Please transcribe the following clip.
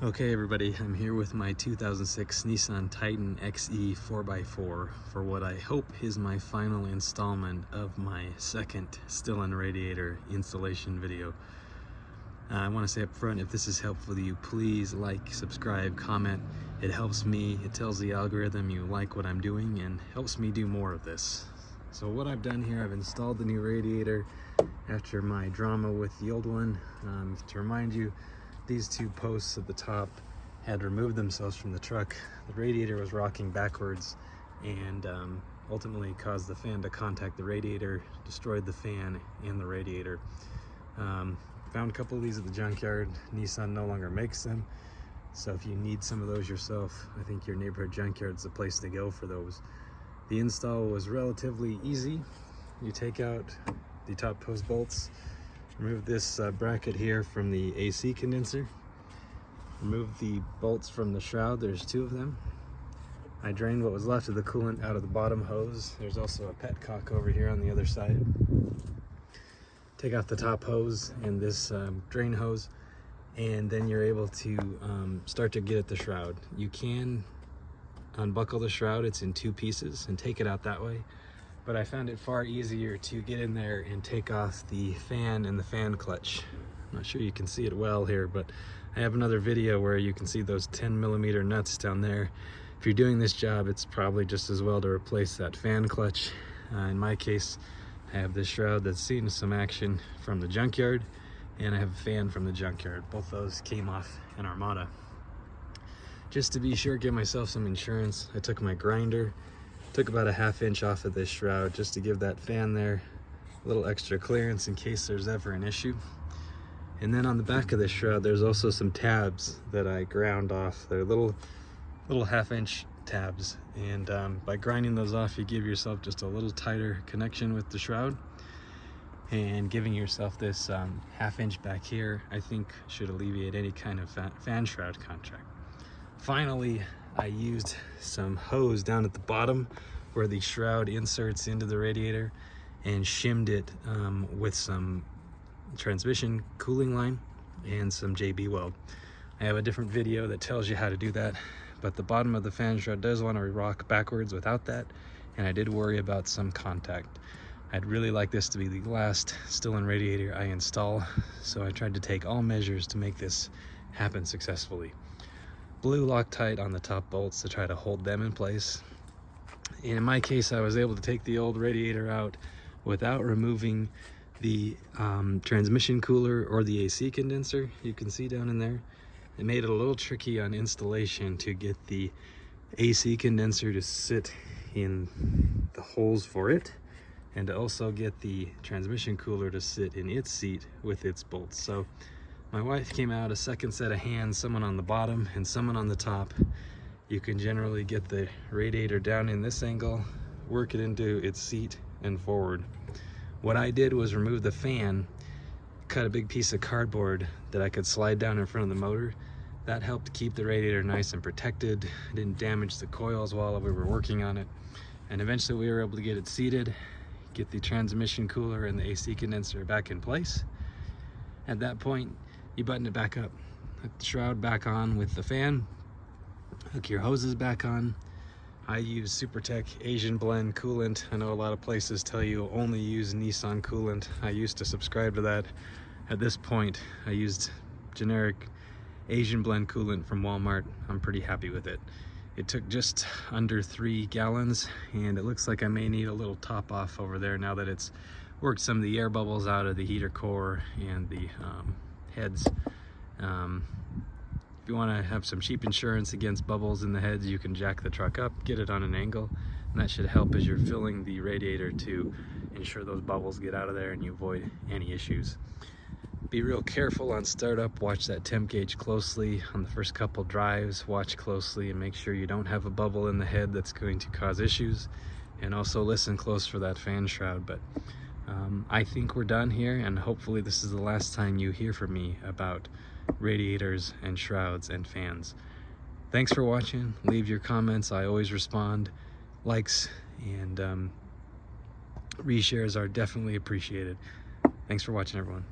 Okay everybody, I'm here with my 2006 Nissan Titan XE 4x4 for what I hope is my final installment of my second Stillen Radiator installation video. I want to say up front, if this is helpful to you, please like, subscribe, comment. It helps me, it tells the algorithm you like what I'm doing and helps me do more of this. So what I've done here, I've installed the new radiator after my drama with the old one. To remind you, these two posts at the top had removed themselves from the truck. The radiator was rocking backwards and ultimately caused the fan to contact the radiator, destroyed the fan and the radiator. Found a couple of these at the junkyard. Nissan no longer makes them, so if you need some of those yourself, I think your neighborhood junkyard is the place to go for those. The install was relatively easy. You take out the top post bolts, remove this bracket here from the AC condenser, remove the bolts from the shroud. There's two of them. I drained what was left of the coolant out of the bottom hose. There's also a petcock over here on the other side. Take off the top hose and this drain hose, and then you're able to start to get at the shroud. You can unbuckle the shroud, it's in two pieces, and take it out that way. But I found it far easier to get in there and take off the fan and the fan clutch. I'm not sure you can see it well here, but I have another video where you can see those 10mm nuts down there. If you're doing this job, it's probably just as well to replace that fan clutch. In my case, I have this shroud that's seen some action from the junkyard, and I have a fan from the junkyard. Both those came off an Armada. Just to be sure, give myself some insurance, I took my grinder, took about a ½ inch off of this shroud just to give that fan there a little extra clearance in case there's ever an issue. And then on the back of this shroud, there's also some tabs that I ground off. They're little ½ inch tabs, and by grinding those off, you give yourself just a little tighter connection with the shroud, and giving yourself this ½ inch back here, I think should alleviate any kind of fan shroud contract. Finally, I used some hose down at the bottom where the shroud inserts into the radiator and shimmed it with some transmission cooling line and some JB weld. I have a different video that tells you how to do that, but the bottom of the fan shroud does want to rock backwards without that, and I did worry about some contact. I'd really like this to be the last Stillen radiator I install, so I tried to take all measures to make this happen successfully. Blew Loctite on the top bolts to try to hold them in place. And in my case, I was able to take the old radiator out without removing the transmission cooler or the AC condenser. You can see down in there. It made it a little tricky on installation to get the AC condenser to sit in the holes for it, and to also get the transmission cooler to sit in its seat with its bolts. So my wife came out, a second set of hands, someone on the bottom and someone on the top. You can generally get the radiator down in this angle, work it into its seat and forward. What I did was remove the fan, cut a big piece of cardboard that I could slide down in front of the motor. That helped keep the radiator nice and protected. It didn't damage the coils while we were working on it. And eventually we were able to get it seated, get the transmission cooler and the AC condenser back in place. At that point, you button it back up, hook the shroud back on with the fan, hook your hoses back on. I use SuperTech Asian blend coolant. I know a lot of places tell you only use Nissan coolant. I used to subscribe to that. At this point, I used generic Asian blend coolant from Walmart. I'm pretty happy with it. It took just under 3 gallons, and it looks like I may need a little top off over there now that it's worked some of the air bubbles out of the heater core and the heads. If you want to have some cheap insurance against bubbles in the heads, you can jack the truck up, get it on an angle, and that should help as you're filling the radiator to ensure those bubbles get out of there and you avoid any issues. Be real careful on startup. Watch that temp gauge closely on the first couple drives. Watch closely and make sure you don't have a bubble in the head that's going to cause issues, and also listen close for that fan shroud. But I think we're done here, and hopefully this is the last time you hear from me about radiators and shrouds and fans. Thanks for watching. Leave your comments. I always respond. Likes and reshares are definitely appreciated. Thanks for watching, everyone.